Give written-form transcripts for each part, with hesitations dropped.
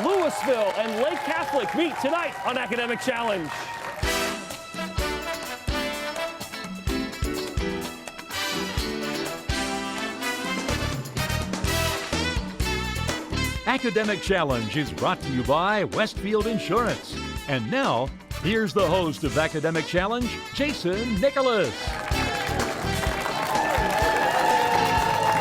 Louisville and Lake Catholic meet tonight on Academic Challenge. Academic Challenge is brought to you by Westfield Insurance. And now, here's the host of Academic Challenge, Jason Nicholas.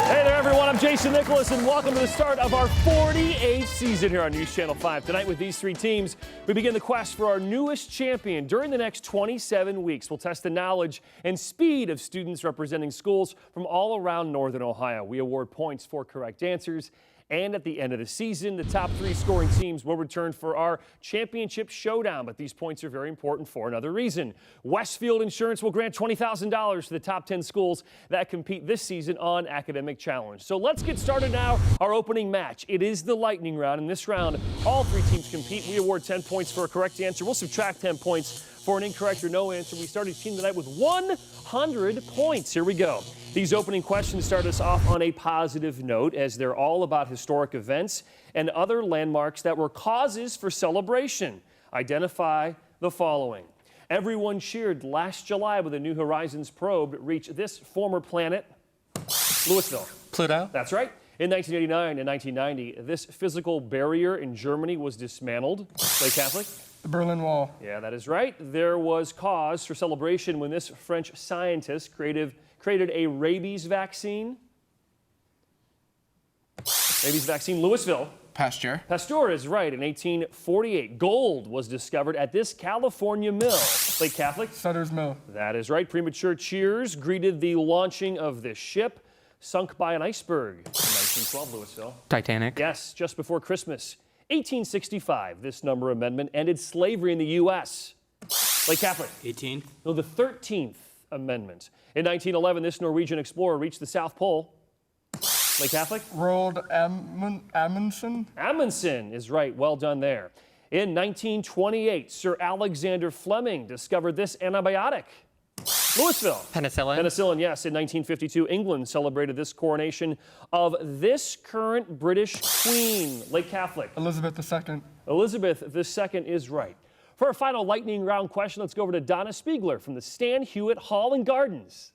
Hey there, everyone. I'm Jason Nicholas, and welcome to the start of our 48th season here on News Channel 5. Tonight, with these three teams, we begin the quest for our newest champion. During the next 27 weeks, we'll test the knowledge and speed of students representing schools from all around Northern Ohio. We award points for correct answers. And at the end of the season, the top three scoring teams will return for our championship showdown. But these points are very important for another reason. Westfield Insurance will grant $20,000 to the top 10 schools that compete this season on Academic Challenge. So let's get started now. Our opening match. It is the lightning round. In this round, all three teams compete. We award 10 points for a correct answer. We'll subtract 10 points for an incorrect or no answer. We start each team tonight with 100 points. Here we go. These opening questions start us off on a positive note, as they're all about historic events and other landmarks that were causes for celebration. Identify the following. Everyone cheered last July when the New Horizons probe reached this former planet, Louisville. Pluto. That's right. In 1989 and 1990, this physical barrier in Germany was dismantled. Lake Catholic. The Berlin Wall. Yeah, that is right. There was cause for celebration when this French scientist created a rabies vaccine. Rabies vaccine, Louisville. Pasteur. Pasteur is right. In 1848, gold was discovered at this California mill. Lake Catholic. Sutter's Mill. That is right. Premature cheers greeted the launching of this ship, sunk by an iceberg in 1912, Louisville. Titanic. Yes, just before Christmas. 1865, this number amendment ended slavery in the U.S. Lake Catholic. 18th. No, the 13th Amendment. In 1911, this Norwegian explorer reached the South Pole. Lake Catholic. Roald Amundsen. Amundsen is right. Well done there. In 1928, Sir Alexander Fleming discovered this antibiotic. Louisville. Penicillin. Penicillin, yes. In 1952, England celebrated this coronation of this current British queen. Lake Catholic. Elizabeth II. Elizabeth II is right. For our final lightning round question, let's go over to Donna Spiegler from the Stan Hewitt Hall and Gardens.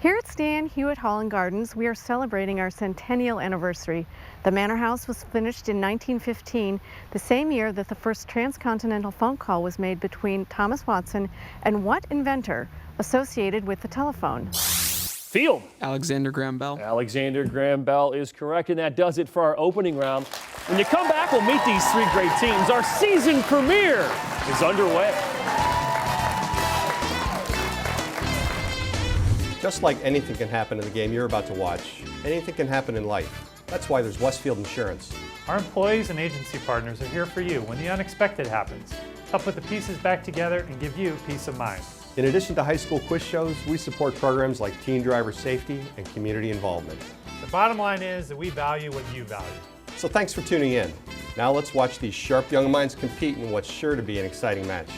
Here at Stan Hewitt Hall and Gardens, we are celebrating our centennial anniversary. The Manor House was finished in 1915, the same year that the first transcontinental phone call was made between Thomas Watson and what inventor associated with the telephone? Field. Alexander Graham Bell. Alexander Graham Bell is correct, and that does it for our opening round. When you come back, we'll meet these three great teams. Our season premiere is underway. Just like anything can happen in the game you're about to watch, anything can happen in life. That's why there's Westfield Insurance. Our employees and agency partners are here for you when the unexpected happens. Help put the pieces back together and give you peace of mind. In addition to high school quiz shows, we support programs like teen driver safety and community involvement. The bottom line is that we value what you value. So thanks for tuning in. Now let's watch these sharp young minds compete in what's sure to be an exciting match.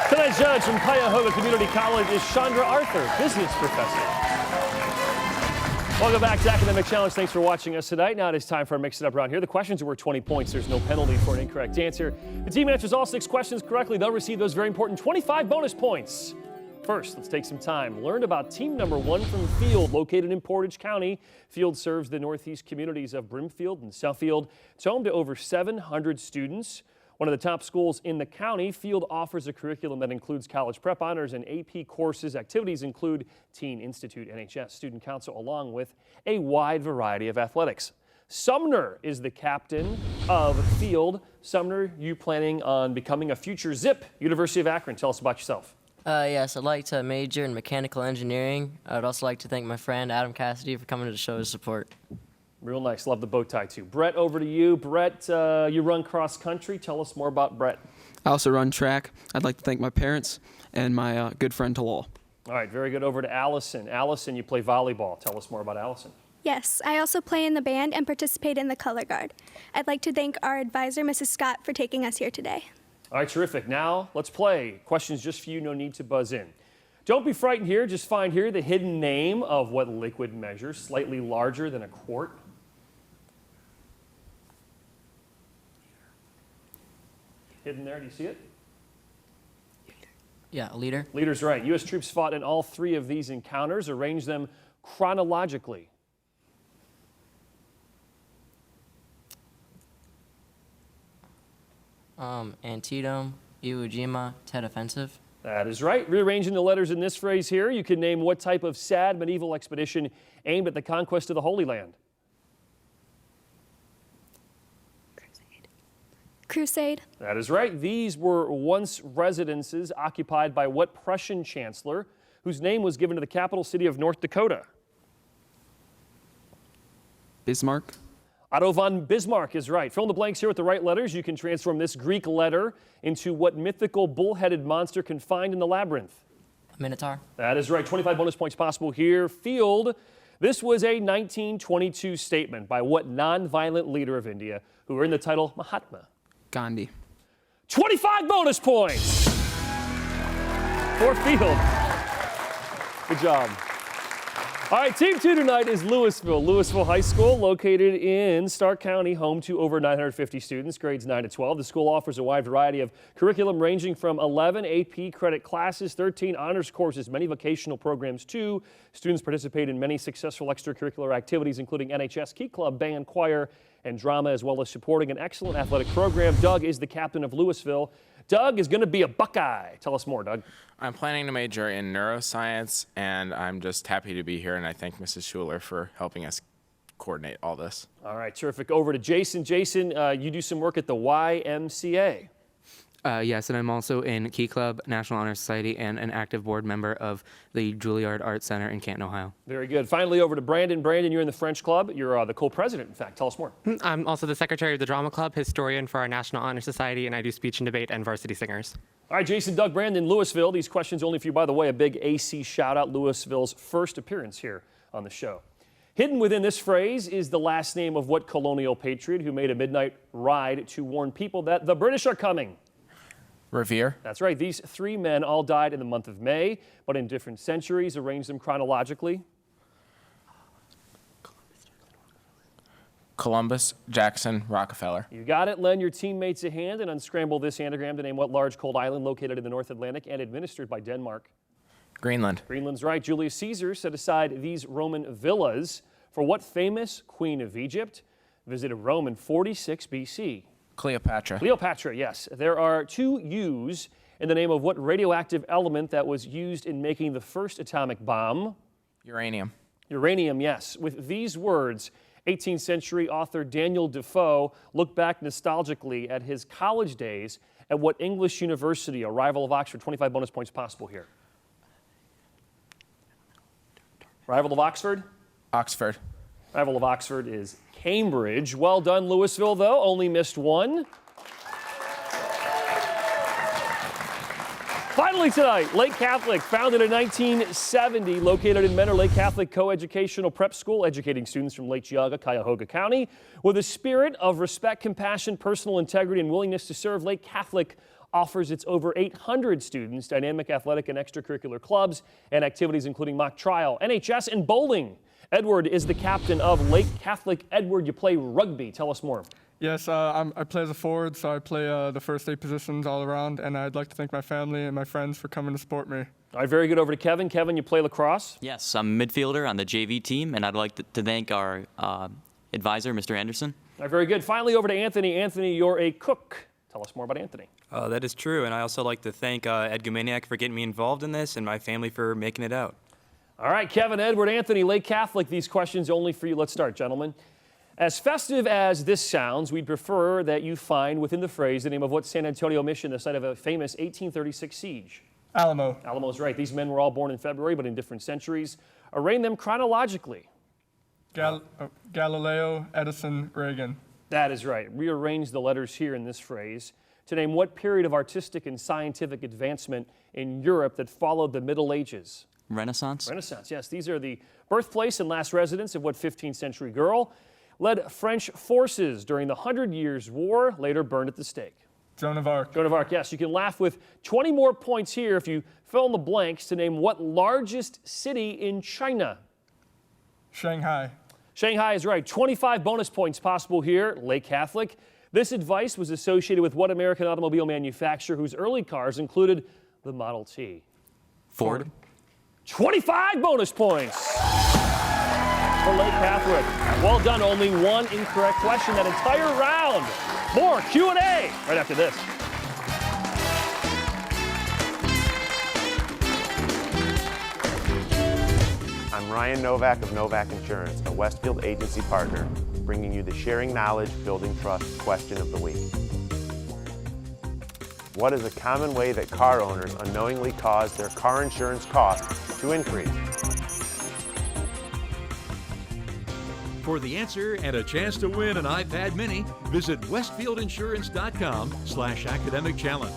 Tonight's judge from Cuyahoga Community College is Chandra Arthur, business professor. Welcome back to Academic Challenge. Thanks for watching us tonight. Now it is time for our Mix It Up round here. The questions are worth 20 points. There's no penalty for an incorrect answer. The team answers all 6 questions correctly. They'll receive those very important 25 bonus points. First, let's take some time. Learn about team number 1 from Field, located in Portage County. Field serves the northeast communities of Brimfield and Southfield. It's home to over 700 students. One of the top schools in the county, Field offers a curriculum that includes college prep honors and AP courses. Activities include Teen Institute, NHS, Student Council, along with a wide variety of athletics. Sumner is the captain of Field. Sumner, you planning on becoming a future Zip? University of Akron. Tell us about yourself. Yes, I'd like to major in mechanical engineering. I would also like to thank my friend Adam Cassidy for coming to show his support. Real nice. Love the bow tie, too. Brett, over to you. Brett, you run cross country. Tell us more about Brett. I also run track. I'd like to thank my parents and my good friend Talal. All right, very good. Over to Allison. Allison, you play volleyball. Tell us more about Allison. Yes, I also play in the band and participate in the color guard. I'd like to thank our advisor, Mrs. Scott, for taking us here today. All right, terrific. Now let's play. Questions just for you, no need to buzz in. Don't be frightened here. Just find here the hidden name of what liquid measures slightly larger than a quart. Hidden there, do you see it? Yeah, a liter. Liter's right. U.S. troops fought in all 3 of these encounters. Arrange them chronologically. Antietam, Iwo Jima, Tet Offensive. That is right. Rearranging the letters in this phrase here, you can name what type of sad medieval expedition aimed at the conquest of the Holy Land. Crusade. That is right. These were once residences occupied by what Prussian chancellor, whose name was given to the capital city of North Dakota? Bismarck. Otto von Bismarck is right. Fill in the blanks here with the right letters. You can transform this Greek letter into what mythical bull-headed monster can find in the labyrinth? A Minotaur. That is right. 25 bonus points possible here. Field. This was a 1922 statement by what non-violent leader of India who earned the title Mahatma? Gandhi. 25 bonus points for Field. Good job. All right, Team 2 tonight is Louisville. Louisville High School, located in Stark County, home to over 950 students, grades 9 to 12. The school offers a wide variety of curriculum ranging from 11 AP credit classes, 13 honors courses, many vocational programs too. Students participate in many successful extracurricular activities, including NHS Key Club, band, choir, and drama, as well as supporting an excellent athletic program. Doug is the captain of Louisville. Doug is going to be a Buckeye. Tell us more, Doug. I'm planning to major in neuroscience, and I'm just happy to be here, and I thank Mrs. Schuler for helping us coordinate all this. All right, terrific. Over to Jason. Jason, you do some work at the YMCA. Yes, and I'm also in Key Club, National Honor Society, and an active board member of the Juilliard Arts Center in Canton, Ohio. Very good. Finally, over to Brandon. Brandon, you're in the French Club. You're the co-president, in fact. Tell us more. I'm also the secretary of the Drama Club, historian for our National Honor Society, and I do speech and debate and varsity singers. All right, Jason, Doug, Brandon, Louisville. These questions only for you. By the way, a big AC shout-out, Louisville's first appearance here on the show. Hidden within this phrase is the last name of what colonial patriot who made a midnight ride to warn people that the British are coming? Revere. That's right. These 3 men all died in the month of May, but in different centuries. Arrange them chronologically. Columbus, Jackson, Rockefeller. You got it. Lend your teammates a hand and unscramble this anagram to name what large cold island located in the North Atlantic and administered by Denmark? Greenland. Greenland's right. Julius Caesar set aside these Roman villas for what famous queen of Egypt visited Rome in 46 BC? Cleopatra. Cleopatra, yes. There are 2 U's in the name of what radioactive element that was used in making the first atomic bomb? Uranium. Uranium, yes. With these words, 18th century author Daniel Defoe looked back nostalgically at his college days at what English university, a rival of Oxford? 25 bonus points possible here. Rival of Oxford? Oxford. Rival of Oxford is Cambridge. Well done, Louisville, though. Only missed 1. Finally tonight, Lake Catholic, founded in 1970, located in Menor Lake Catholic Co-Educational Prep School, educating students from Lake Geauga, Cuyahoga County. With a spirit of respect, compassion, personal integrity, and willingness to serve, Lake Catholic offers its over 800 students dynamic athletic and extracurricular clubs and activities including mock trial, NHS, and bowling. Edward is the captain of Lake Catholic. Edward, you play rugby. Tell us more. Yes, I play as a forward, so I play the first 8 positions all around, and I'd like to thank my family and my friends for coming to support me. All right, very good. Over to Kevin. Kevin, you play lacrosse? Yes, I'm a midfielder on the JV team, and I'd like to thank our advisor, Mr. Anderson. All right, very good. Finally, over to Anthony. Anthony, you're a cook. Tell us more about Anthony. That is true, and I also like to thank Ed Gumaniak for getting me involved in this and my family for making it out. All right, Kevin, Edward, Anthony, Lake Catholic, these questions only for you. Let's start, gentlemen. As festive as this sounds, we'd prefer that you find within the phrase the name of what San Antonio mission, the site of a famous 1836 siege? Alamo. Alamo's right. These men were all born in February, but in different centuries. Arrange them chronologically. Galileo, Edison, Reagan. That is right. Rearrange the letters here in this phrase to name what period of artistic and scientific advancement in Europe that followed the Middle Ages? Renaissance? Renaissance, yes. These are the birthplace and last residence of what 15th century girl led French forces during the 100 Years' War, later burned at the stake? Joan of Arc. Joan of Arc, yes. You can laugh with 20 more points here if you fill in the blanks to name what largest city in China? Shanghai. Shanghai is right. 25 bonus points possible here. Lake Catholic. This advice was associated with what American automobile manufacturer whose early cars included the Model T? Ford. 25 bonus points for Lake Catholic. Well done. Only one incorrect question that entire round. More Q&A right after this. I'm Ryan Novak of Novak Insurance, a Westfield agency partner, bringing you the Sharing Knowledge, Building Trust question of the week. What is a common way that car owners unknowingly cause their car insurance costs to increase? For the answer and a chance to win an iPad mini, visit westfieldinsurance.com/academic challenge.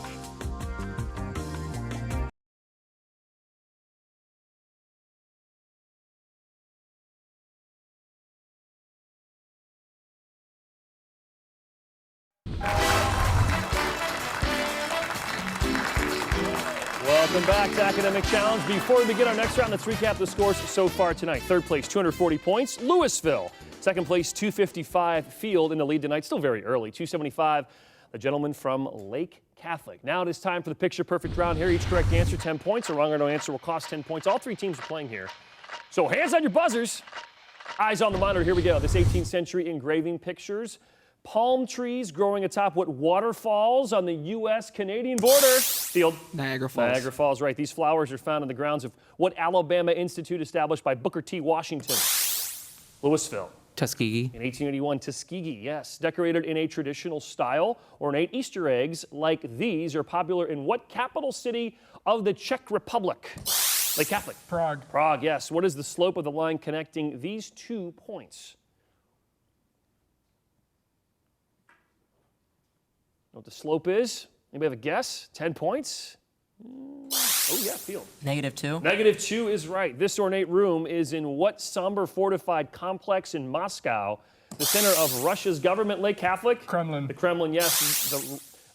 Welcome back to Academic Challenge. Before we begin our next round, let's recap the scores so far tonight. Third place, 240 points, Louisville. Second place, 255, Field in the lead tonight. Still very early, 275, the gentleman from Lake Catholic. Now it is time for the picture perfect round here. Each correct answer, 10 points. A wrong or no answer will cost 10 points. All three teams are playing here. So hands on your buzzers. Eyes on the monitor. Here we go. This 18th century engraving pictures palm trees growing atop what waterfalls on the U.S.-Canadian border? Field. Niagara Falls. Niagara Falls, right. These flowers are found on the grounds of what Alabama institute established by Booker T. Washington? Louisville. Tuskegee. In 1881, Tuskegee, yes. Decorated in a traditional style, ornate Easter eggs like these are popular in what capital city of the Czech Republic? Lake Catholic. Prague. Prague, yes. What is the slope of the line connecting these 2 points? Know what the slope is? Anybody have a guess? 10 points? Oh, yeah, Field. -2. -2 is right. This ornate room is in what somber fortified complex in Moscow, the center of Russia's government? Lake Catholic? Kremlin. The Kremlin, yes.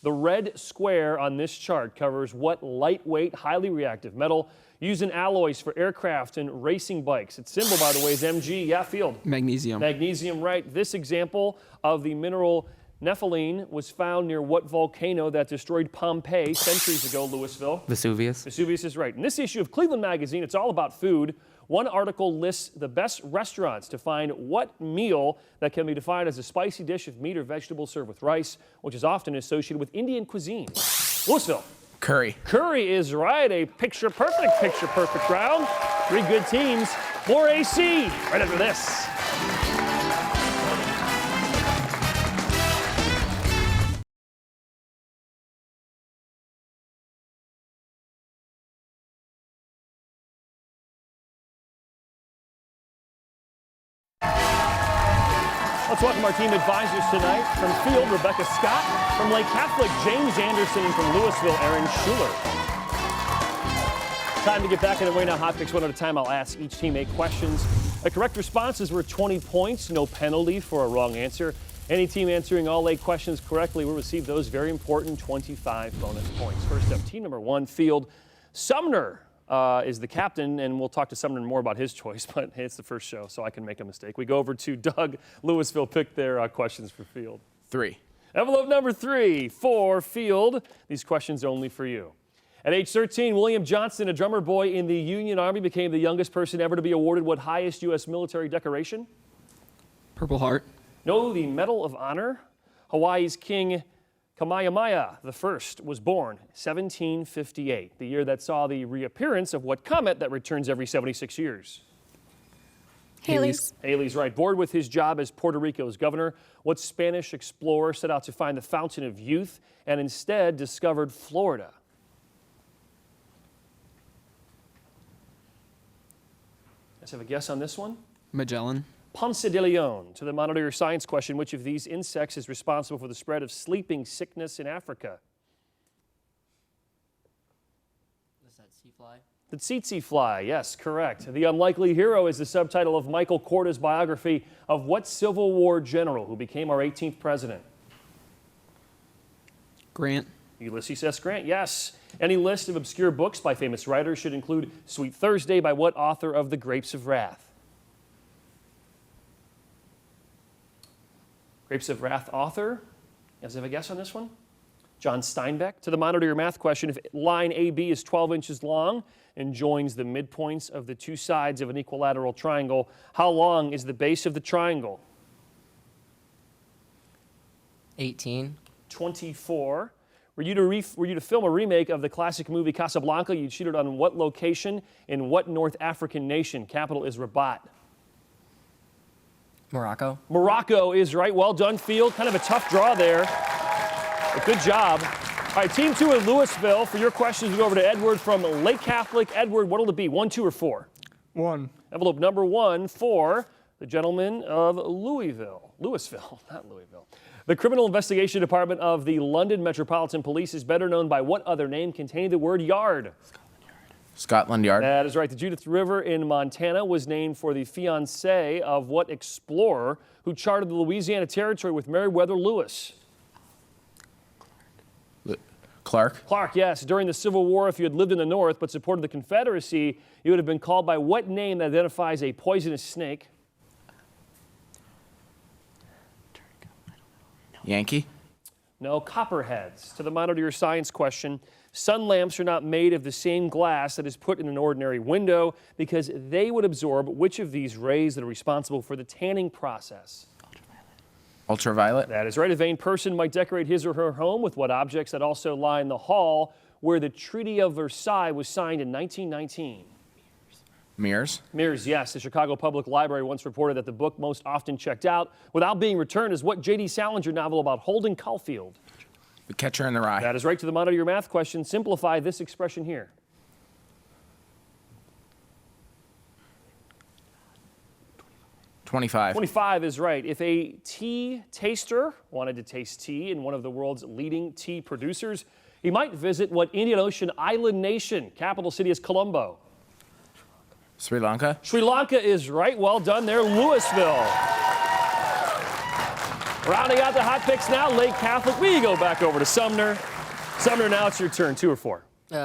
The red square on this chart covers what lightweight, highly reactive metal used in alloys for aircraft and racing bikes. Its symbol, by the way, is Mg. Yeah, Field. Magnesium. Magnesium, right. This example of the mineral nepheline was found near what volcano that destroyed Pompeii centuries ago? Louisville. Vesuvius. Vesuvius is right. In this issue of Cleveland Magazine, it's all about food. One article lists the best restaurants to find what meal that can be defined as a spicy dish of meat or vegetables served with rice, which is often associated with Indian cuisine. Louisville. Curry. Curry is right. A picture perfect round. Three good teams. More AC right after this. Let's welcome our team advisors tonight. From Field, Rebecca Scott. From Lake Catholic, James Anderson. And from Louisville, Aaron Schuler. Time to get back into Wayne Hot Picks. One at a time, I'll ask each team 8 questions. The correct responses were 20 points. No penalty for a wrong answer. Any team answering all 8 questions correctly will receive those very important 25 bonus points. First up, team number 1, Field. Sumner is the captain, and we'll talk to Sumner more about his choice, but hey, it's the first show, so I can make a mistake. We go over to Doug. Louisville picked their questions for Field. 3. Envelope number 3 for Field. These questions only for you. At age 13, William Johnson, a drummer boy in the Union Army, became the youngest person ever to be awarded what highest U.S. military decoration? Purple Heart. No, the Medal of Honor. Hawaii's King Kamehameha I was born 1758, the year that saw the reappearance of what comet that returns every 76 years? Halley's. Halley's right. Bored with his job as Puerto Rico's governor, what Spanish explorer set out to find the fountain of youth and instead discovered Florida? Let's have a guess on this one. Magellan. Ponce de Leon. To the monitor your science question, which of these insects is responsible for the spread of sleeping sickness in Africa? Is that sea fly? The tsetse fly, yes, correct. The Unlikely Hero is the subtitle of Michael Korda's biography of what Civil War general who became our 18th president? Grant. Ulysses S. Grant, yes. Any list of obscure books by famous writers should include Sweet Thursday by what author of The Grapes of Wrath? Grapes of Wrath author? You guys have a guess on this one? John Steinbeck. To the monitor your math question, if line AB is 12 inches long and joins the midpoints of the two sides of an equilateral triangle, how long is the base of the triangle? 18. 24. Were you to film a remake of the classic movie Casablanca, you'd shoot it on what location in what North African nation? Capital is Rabat. Morocco. Morocco is right. Well done, Field. Kind of a tough draw there. But good job. All right, Team 2 in Louisville. For your questions, we go over to Edward from Lake Catholic. Edward, what'll it be, 1, 2, or 4? 1. Envelope number 1 for the gentleman of Louisville, not Louisville. The Criminal Investigation Department of the London Metropolitan Police is better known by what other name containing the word yard? Scotland Yard. That is right. The Judith River in Montana was named for the fiancée of what explorer who charted the Louisiana Territory with Meriwether Lewis? Clark. Clark, yes. During the Civil War, if you had lived in the North but supported the Confederacy, you would have been called by what name that identifies a poisonous snake? Yankee. No, copperheads. To the monitor your science question, sun lamps are not made of the same glass that is put in an ordinary window because they would absorb which of these rays that are responsible for the tanning process? Ultraviolet. That is right. A vain person might decorate his or her home with what objects that also line the hall where the Treaty of Versailles was signed in 1919? Mirrors. Mirrors, yes. The Chicago Public Library once reported that the book most often checked out without being returned is what J.D. Salinger novel about Holden Caulfield? The Catcher in the Rye. That is right. To the monitor your math question, simplify this expression here. $25. 25 is right. If a tea taster wanted to taste tea in one of the world's leading tea producers, he might visit what Indian Ocean island nation? Capital city is Colombo. Sri Lanka. Sri Lanka is right. Well done there, Louisville. Rounding out the hot picks now, Lake Catholic. We go back over to Sumner. Sumner, now it's your turn. 2 or 4?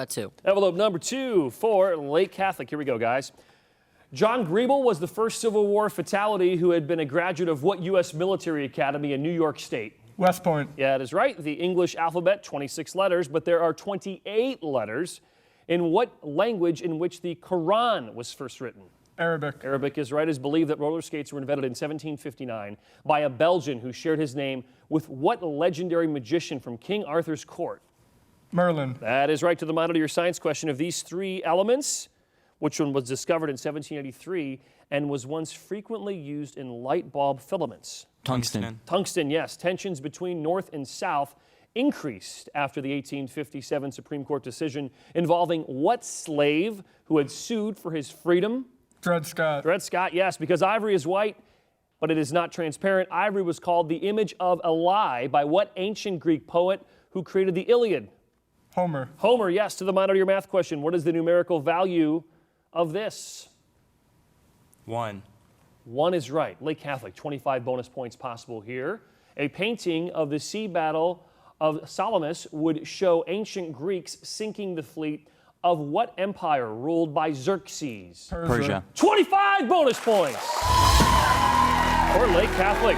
2. Envelope number 2 for Lake Catholic. Here we go, guys. John Griebel was the first Civil War fatality who had been a graduate of what U.S. military academy in New York State? West Point. Yeah, that is right. The English alphabet, 26 letters, but there are 28 letters. In what language in which the Quran was first written? Arabic. Arabic is right. It is believed that roller skates were invented in 1759 by a Belgian who shared his name with what legendary magician from King Arthur's court? Merlin. That is right. To the monitor your science question, of these 3 elements, which one was discovered in 1783 and was once frequently used in light bulb filaments? Tungsten. Tungsten, yes. Tensions between North and South increased after the 1857 Supreme Court decision involving what slave who had sued for his freedom? Dred Scott. Dred Scott, yes, because ivory is white, but it is not transparent. Ivory was called the image of a lie by what ancient Greek poet who created the Iliad? Homer. Homer, yes. To the monitor your math question, what is the numerical value of this? 1. 1 is right. Lake Catholic, 25 bonus points possible here. A painting of the sea battle of Salamis would show ancient Greeks sinking the fleet of what empire ruled by Xerxes? Persia. 25 bonus points. Or Lake Catholic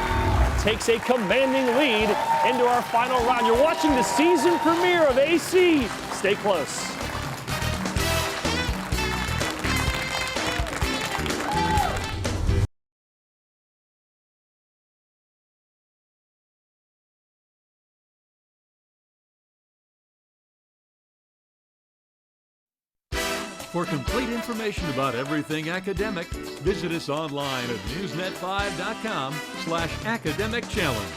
takes a commanding lead into our final round. You're watching the season premiere of AC. Stay close. For complete information about everything academic, visit us online at newsnet5.com/academic challenge.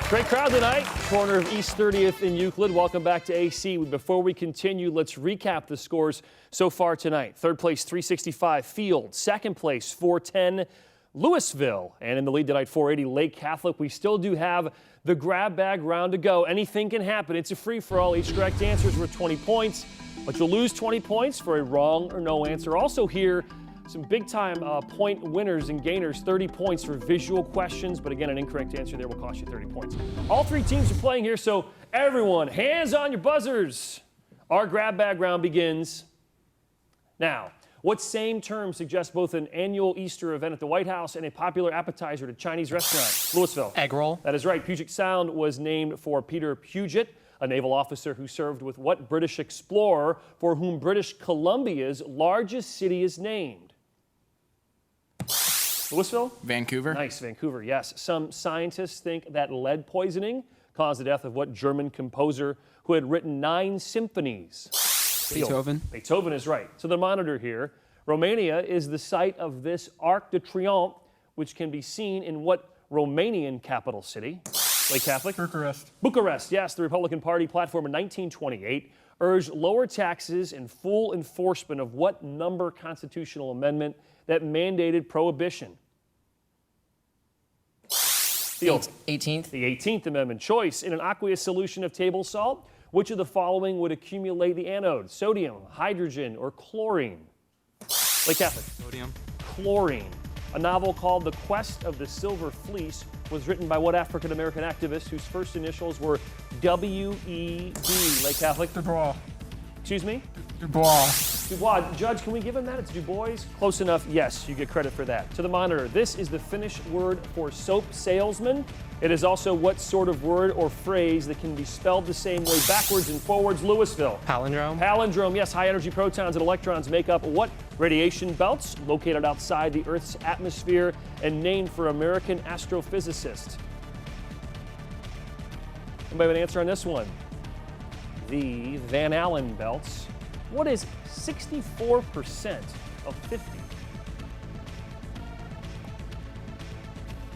Great crowd tonight, corner of East 30th in Euclid. Welcome back to AC. Before we continue, let's recap the scores so far tonight. Third place, 365, Field. Second place, 410, Louisville. And in the lead tonight, 480 Lake Catholic. We still do have the grab bag round to go. Anything can happen. It's a free-for-all. Each correct answer is worth 20 points, but you'll lose 20 points for a wrong or no answer. Also here, some big-time point winners and gainers, 30 points for visual questions, but again, an incorrect answer there will cost you 30 points. All three teams are playing here, so everyone, hands on your buzzers. Our grab bag round begins now. What same term suggests both an annual Easter event at the White House and a popular appetizer at a Chinese restaurant? Louisville. Egg roll. That is right. Puget Sound was named for Peter Puget, a naval officer who served with what British explorer for whom British Columbia's largest city is named? Louisville? Vancouver. Nice, Vancouver, yes. Some scientists think that lead poisoning caused the death of what German composer who had written 9 symphonies? Beethoven. Beethoven is right. So the monitor here, Romania is the site of this Arc de Triomphe, which can be seen in what Romanian capital city? Lake Catholic? Bucharest. Bucharest, yes. The Republican Party platform in 1928 urged lower taxes and full enforcement of what number constitutional amendment that mandated prohibition? Field. 18th. The 18th Amendment. Choice. In an aqueous solution of table salt, which of the following would accumulate the anode? Sodium, hydrogen, or chlorine? Lake Catholic. Sodium. Chlorine. A novel called The Quest of the Silver Fleece was written by what African-American activist whose first initials were W.E.B.? Lake Catholic. Dubois. Excuse me? Dubois. Dubois. Judge, can we give him that? It's Dubois. Close enough. Yes, you get credit for that. To the monitor, this is the Finnish word for soap salesman. It is also what sort of word or phrase that can be spelled the same way backwards and forwards? Louisville. Palindrome. Palindrome, yes. High-energy protons and electrons make up what radiation belts located outside the Earth's atmosphere and named for American astrophysicist? Anybody have an answer on this one? The Van Allen belts. What is 64% of 50?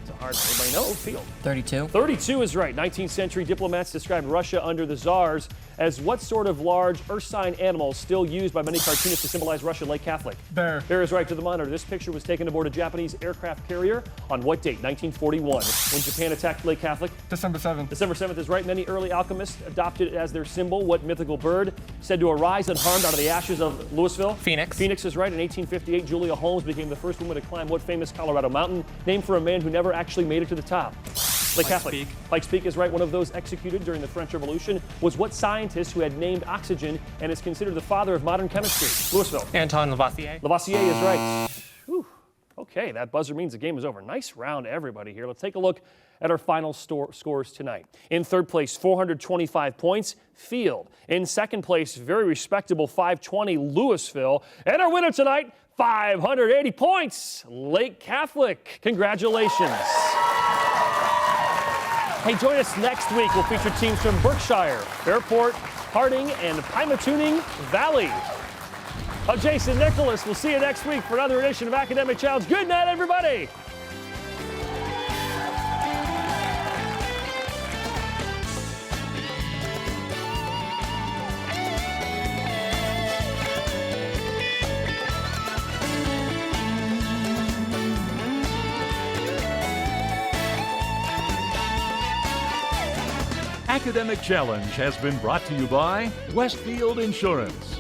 It's a hard one. Anybody know? Field. 32. 32 is right. 19th century diplomats described Russia under the Tsars as what sort of large Earth-sign animal still used by many cartoonists to symbolize Russia? Lake Catholic. Bear. Bear is right. To the monitor, this picture was taken aboard a Japanese aircraft carrier on what date? 1941. When Japan attacked Lake Catholic? December 7th. December 7th is right. Many early alchemists adopted it as their symbol. What mythical bird said to arise unharmed out of the ashes of Louisville? Phoenix. Phoenix is right. In 1858, Julia Holmes became the first woman to climb what famous Colorado mountain? Named for a man who never actually made it to the top? Lake Catholic. Peak. Pikes Peak is right. One of those executed during the French Revolution was what scientist who had named oxygen and is considered the father of modern chemistry? Louisville. Anton Lavoisier. Lavoisier is right. Whew. Okay, that buzzer means the game is over. Nice round, everybody here. Let's take a look at our final scores tonight. In third place, 425 points, Field. In second place, very respectable 520, Louisville. And our winner tonight, 580 points, Lake Catholic. Congratulations. Hey, join us next week. We'll feature teams from Berkshire, Fairport, Harding, and Pymatuning Valley. I'm Jason Nicholas. We'll see you next week for another edition of Academic Challenge. Good night, everybody. Academic Challenge has been brought to you by Westfield Insurance.